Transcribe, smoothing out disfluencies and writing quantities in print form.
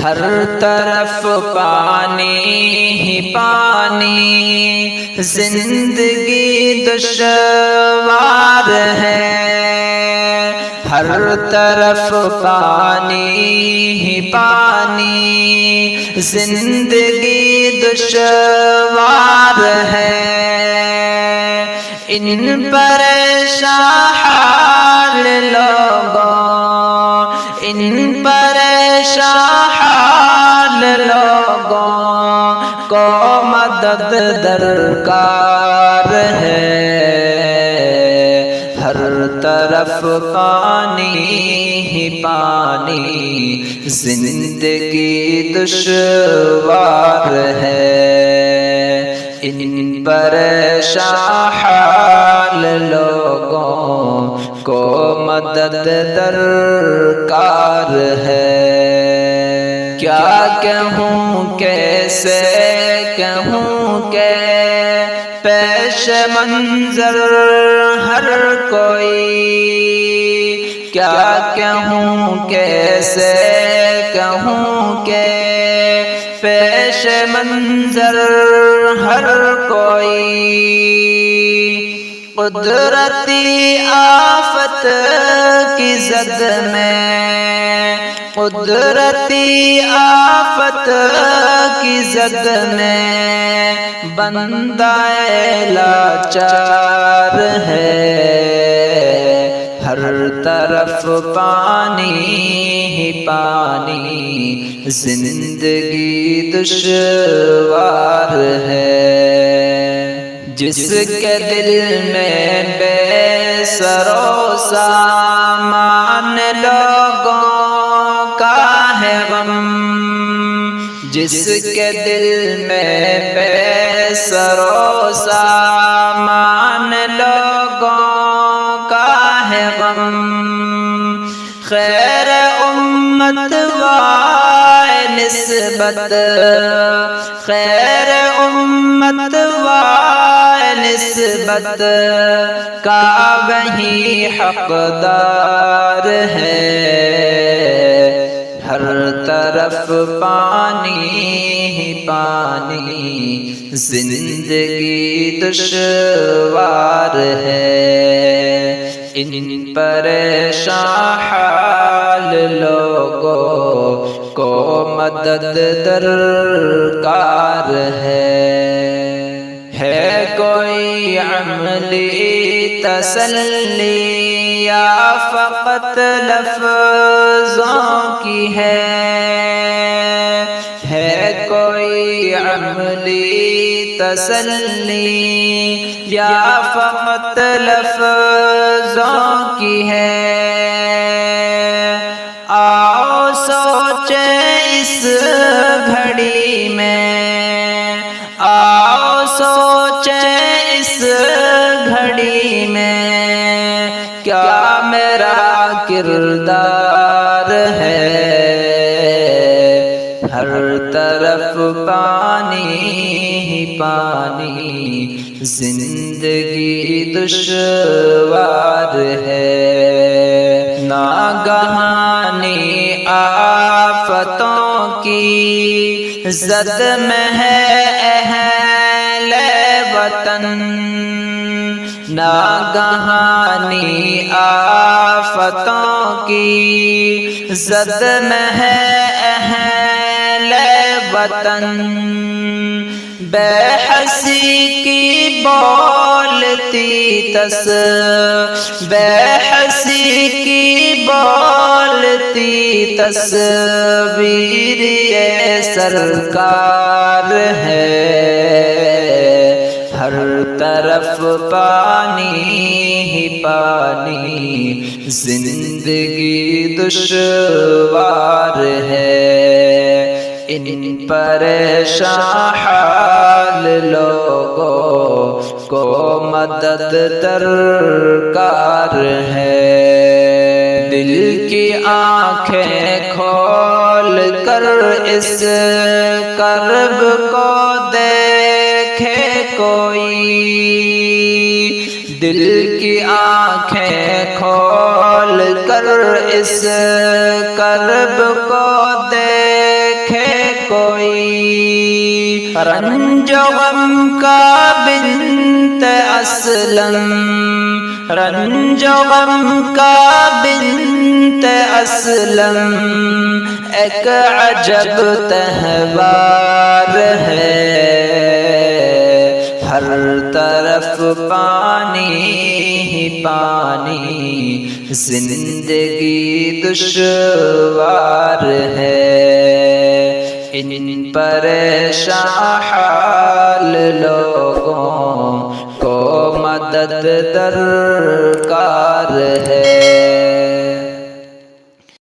ہر طرف پانی ہی پانی، زندگی دشوار ہے۔ ہر طرف پانی ہی پانی، زندگی دشوار ہے۔ ان پریشان حال لوگوں، ان پریشان حال لوگوں کو مدد درکار ہے۔ ہر طرف پانی ہی پانی، زندگی دشوار ہے۔ ان پریشان حال لوگوں کو مدد درکار ہے۔ کیا کہوں کیسے کہوں کہ پیش منظر ہر کوئی، کیا کہوں کیسے کہوں کہ پیش منظر ہر کوئی، قدرتی آفت کی زد میں، قدرتی آفت کی زد میں بندہ لاچار ہے۔ ہر طرف پانی ہی پانی، زندگی دشوار ہے۔ جس کے دل میں بے سرو سامان لوگوں کا ہے غم، جس کے دل میں بے سرو سامان لوگوں کا ہے غم، خیر امت وائے نسبت، خیر امت وائے نسبت کا وہی حقدار ہے۔ ہر طرف پانی ہی پانی، زندگی دشوار ہے۔ ان پریشان حال لوگوں کو مدد درکار ہے کوئی عملی تسلی یا فقط لفظوں کی ہے کوئی عملی تسلی یا فقط لفظوں کی ہے؟ آؤ سوچیں اس گھڑی میں، آؤ سوچیں اس گھڑی میں، کیا میرا کردار ہے؟ ہر طرف پانی ہی پانی، زندگی دشوار ہے۔ ناگہانی آفتوں کی زد میں ہے اہل وطن، ناگہانی آفتوں کی زد میں ہے اہل وطن، بے حسی کی بولتی بے حسی کی بولتی تصویر یہ سرکار ہے۔ ہر طرف پانی ہی پانی، زندگی دشوار ہے۔ ان پریشان حال لوگوں کو مدد درکار ہے۔ دل کی آنکھیں کھول کر اس کرب کو دیکھے کوئی، دل کی آنکھیں کھول کر اس کرب کو دیکھے کوئی رنج و غم کا بنت اسلم، رنج و غم کا بنت اسلم، ایک عجب تہوار ہے، ہر طرف پانی ہی پانی، زندگی دشوار ہے، ان پریشان حال لوگوں کو مدد درکار ہے۔